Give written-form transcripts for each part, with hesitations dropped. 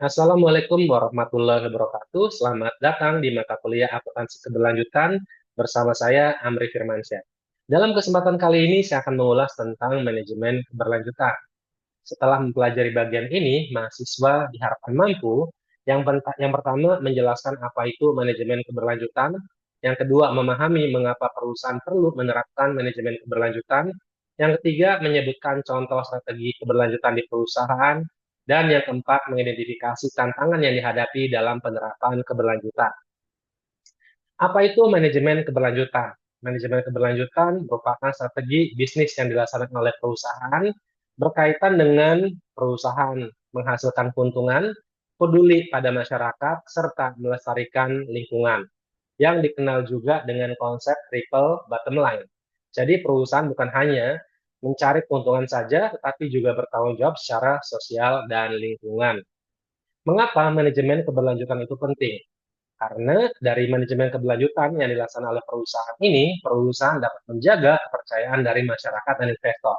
Assalamualaikum warahmatullahi wabarakatuh. Selamat datang di mata kuliah akuntansi keberlanjutan bersama saya Amri Firmansyah. Dalam kesempatan kali ini saya akan mengulas tentang manajemen keberlanjutan. Setelah mempelajari bagian ini, mahasiswa diharapkan mampu yang pertama menjelaskan apa itu manajemen keberlanjutan, yang kedua memahami mengapa perusahaan perlu menerapkan manajemen keberlanjutan, yang ketiga menyebutkan contoh strategi keberlanjutan di perusahaan, dan yang keempat mengidentifikasi tantangan yang dihadapi dalam penerapan keberlanjutan. Apa itu manajemen keberlanjutan? Manajemen keberlanjutan merupakan strategi bisnis yang dilaksanakan oleh perusahaan berkaitan dengan perusahaan menghasilkan keuntungan, peduli pada masyarakat, serta melestarikan lingkungan, yang dikenal juga dengan konsep triple bottom line. Jadi perusahaan bukan hanya mencari keuntungan saja, tetapi juga bertanggung jawab secara sosial dan lingkungan. Mengapa manajemen keberlanjutan itu penting? Karena dari manajemen keberlanjutan yang dilaksanakan oleh perusahaan ini, perusahaan dapat menjaga kepercayaan dari masyarakat dan investor.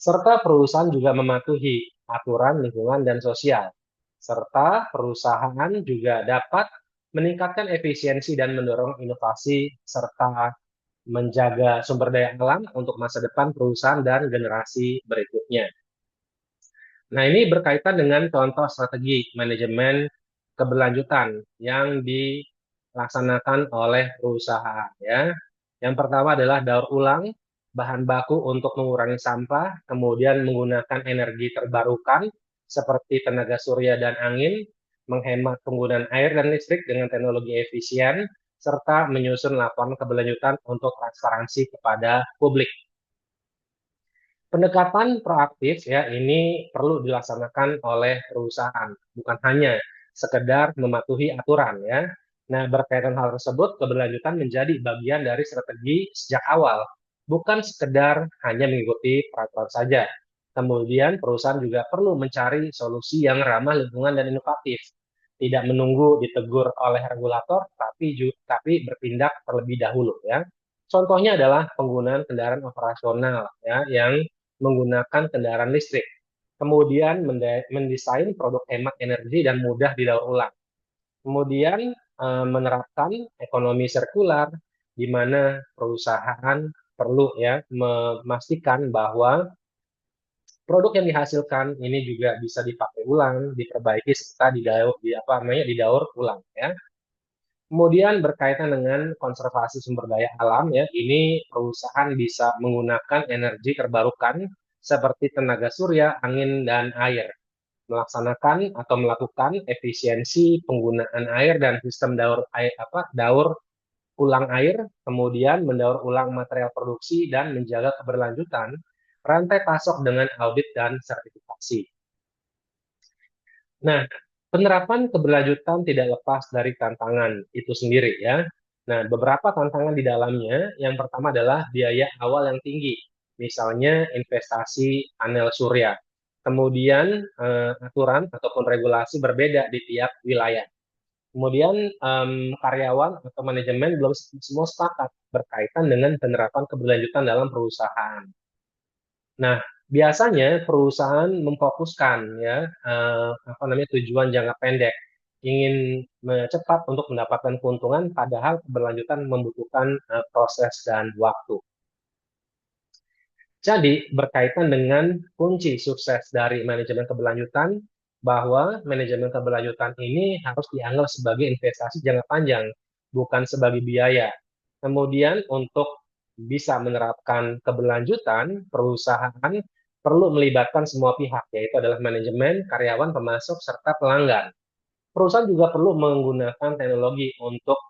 Serta perusahaan juga mematuhi aturan lingkungan dan sosial. Serta perusahaan juga dapat meningkatkan efisiensi dan mendorong inovasi serta menjaga sumber daya alam untuk masa depan perusahaan dan generasi berikutnya. Nah, ini berkaitan dengan contoh strategi manajemen keberlanjutan yang dilaksanakan oleh perusahaan ya. Yang pertama adalah daur ulang bahan baku untuk mengurangi sampah, kemudian menggunakan energi terbarukan seperti tenaga surya dan angin, menghemat penggunaan air dan listrik dengan teknologi efisien, serta menyusun laporan keberlanjutan untuk transparansi kepada publik. Pendekatan proaktif ya ini perlu dilaksanakan oleh perusahaan, bukan hanya sekedar mematuhi aturan ya. Nah, berkaitan hal tersebut, keberlanjutan menjadi bagian dari strategi sejak awal, bukan sekedar hanya mengikuti peraturan saja. Kemudian perusahaan juga perlu mencari solusi yang ramah lingkungan dan inovatif, tidak menunggu ditegur oleh regulator, tapi bertindak terlebih dahulu ya. Contohnya adalah penggunaan kendaraan operasional ya yang menggunakan kendaraan listrik. Kemudian mendesain produk hemat energi dan mudah didaur ulang. Kemudian menerapkan ekonomi sirkular di mana perusahaan perlu ya memastikan bahwa produk yang dihasilkan ini juga bisa dipakai ulang, diperbaiki serta didaur ulang ya. Kemudian berkaitan dengan konservasi sumber daya alam ya, ini perusahaan bisa menggunakan energi terbarukan seperti tenaga surya, angin dan air, melaksanakan atau melakukan efisiensi penggunaan air dan sistem daur ulang air, kemudian mendaur ulang material produksi dan menjaga keberlanjutan rantai pasok dengan audit dan sertifikasi. Nah, penerapan keberlanjutan tidak lepas dari tantangan itu sendiri ya. Nah, beberapa tantangan di dalamnya, yang pertama adalah biaya awal yang tinggi, misalnya investasi panel surya. Kemudian aturan ataupun regulasi berbeda di tiap wilayah. Kemudian karyawan atau manajemen belum semua sepakat berkaitan dengan penerapan keberlanjutan dalam perusahaan. Nah, biasanya perusahaan memfokuskan ya tujuan jangka pendek, ingin cepat untuk mendapatkan keuntungan, padahal keberlanjutan membutuhkan proses dan waktu. Jadi, berkaitan dengan kunci sukses dari manajemen keberlanjutan, bahwa manajemen keberlanjutan ini harus dianggap sebagai investasi jangka panjang, bukan sebagai biaya. Kemudian, untuk bisa menerapkan keberlanjutan, perusahaan perlu melibatkan semua pihak, yaitu adalah manajemen, karyawan, pemasok, serta pelanggan. Perusahaan juga perlu menggunakan teknologi untuk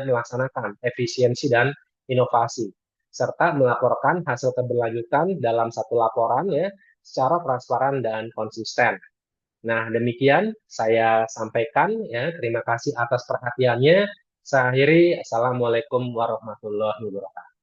melaksanakan efisiensi dan inovasi, serta melaporkan hasil keberlanjutan dalam satu laporan ya secara transparan dan konsisten. Nah, demikian saya sampaikan ya. Terima kasih atas perhatiannya. Saya akhiri. Assalamualaikum warahmatullahi wabarakatuh.